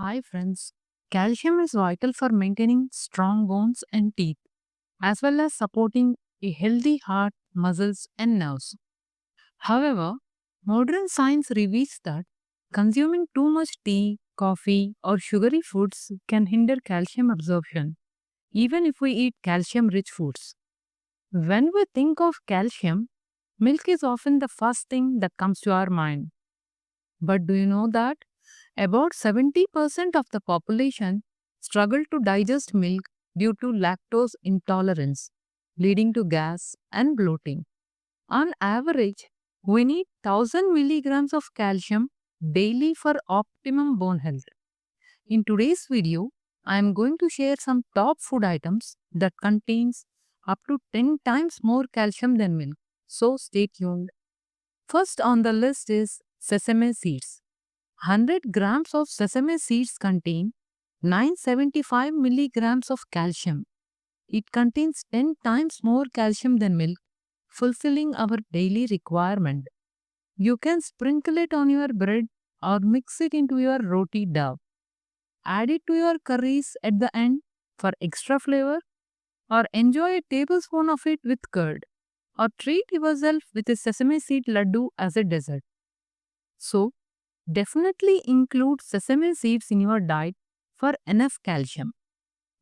Hi, friends. Calcium is vital for maintaining strong bones and teeth, as well as supporting a healthy heart, muscles, and nerves. However, modern science reveals that consuming too much tea, coffee, or sugary foods can hinder calcium absorption, even if we eat calcium rich foods. When we think of calcium, milk is often the first thing that comes to our mind. But do you know that about 70% of the population struggle to digest milk due to lactose intolerance, leading to gas and bloating? On average, we need 1000 milligrams of calcium daily for optimum bone health. In today's video, I am going to share some top food items that contains up to 10 times more calcium than milk. So stay tuned. First on the list is sesame seeds. 100 grams of sesame seeds contain 975 milligrams of calcium. It contains 10 times more calcium than milk, fulfilling our daily requirement. You can sprinkle it on your bread or mix it into your roti dough. Add it to your curries at the end for extra flavor, or enjoy a tablespoon of it with curd, or treat yourself with a sesame seed laddu as a dessert. So, definitely include sesame seeds in your diet for enough calcium.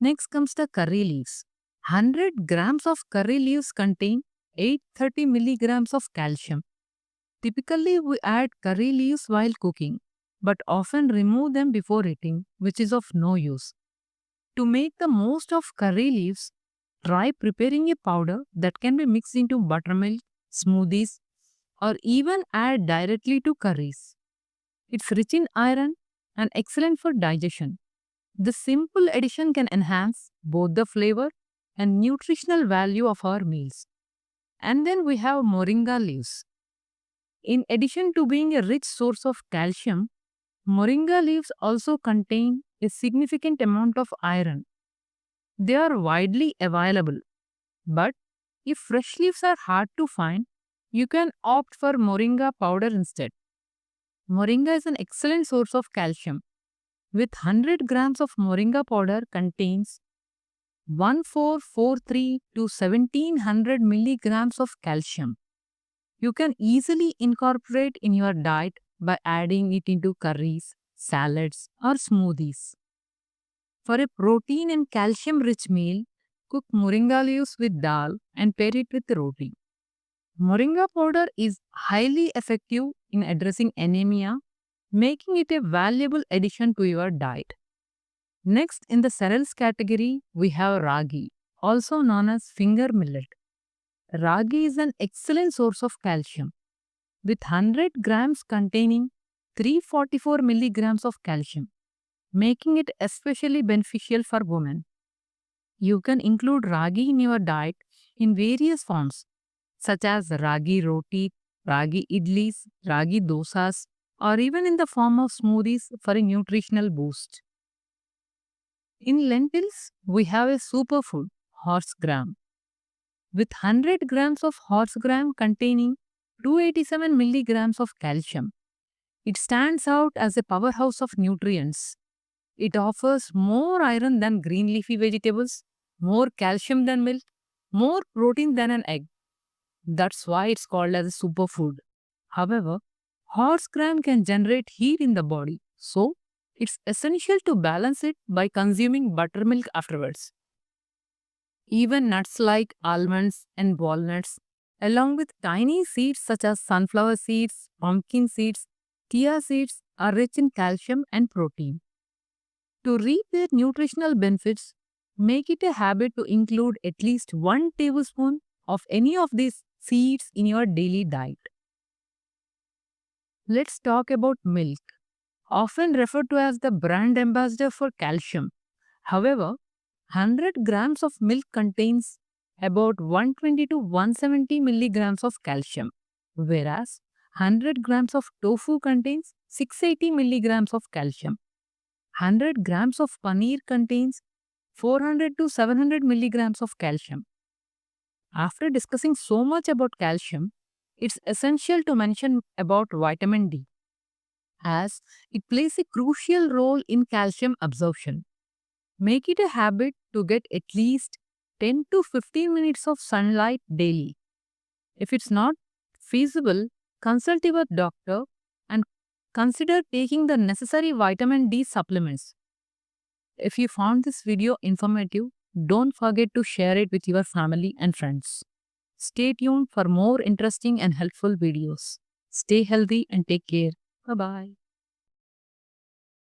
Next comes the curry leaves. 100 grams of curry leaves contain 830 milligrams of calcium. Typically, we add curry leaves while cooking, but often remove them before eating, which is of no use. To make the most of curry leaves, try preparing a powder that can be mixed into buttermilk, smoothies, or even add directly to curries. It's rich in iron and excellent for digestion. The simple addition can enhance both the flavor and nutritional value of our meals. And then we have moringa leaves. In addition to being a rich source of calcium, moringa leaves also contain a significant amount of iron. They are widely available, but if fresh leaves are hard to find, you can opt for moringa powder instead. Moringa is an excellent source of calcium. With 100 grams of moringa powder contains 1443 to 1700 milligrams of calcium. You can easily incorporate in your diet by adding it into curries, salads, or smoothies. For a protein and calcium rich meal, cook moringa leaves with dal and pair it with roti. Moringa powder is highly effective in addressing anemia, making it a valuable addition to your diet. Next, in the cereals category, we have ragi, also known as finger millet. Ragi is an excellent source of calcium, with 100 grams containing 344 milligrams of calcium, making it especially beneficial for women. You can include ragi in your diet in various forms, such as ragi roti, ragi idlis, ragi dosas, or even in the form of smoothies for a nutritional boost. In lentils, we have a superfood, horse gram, with 100 grams of horse gram containing 287 milligrams of calcium. It stands out as a powerhouse of nutrients. It offers more iron than green leafy vegetables, more calcium than milk, more protein than an egg. That's why it's called as a superfood. However, horse gram can generate heat in the body, so it's essential to balance it by consuming buttermilk afterwards. Even nuts like almonds and walnuts, along with tiny seeds such as sunflower seeds, pumpkin seeds, chia seeds, are rich in calcium and protein. To reap their nutritional benefits, make it a habit to include at least 1 tablespoon of any of these seeds in your daily diet. Let's talk about milk, often referred to as the brand ambassador for calcium. However, 100 grams of milk contains about 120 to 170 milligrams of calcium, whereas 100 grams of tofu contains 680 milligrams of calcium. 100 grams of paneer contains 400 to 700 milligrams of calcium. After discussing so much about calcium, it's essential to mention about vitamin D. as it plays a crucial role in calcium absorption. Make it a habit to get at least 10 to 15 minutes of sunlight daily. If it's not feasible, consult your doctor and consider taking the necessary vitamin D supplements. If you found this video informative, don't forget to share it with your family and friends. Stay tuned for more interesting and helpful videos. Stay healthy and take care. Bye bye.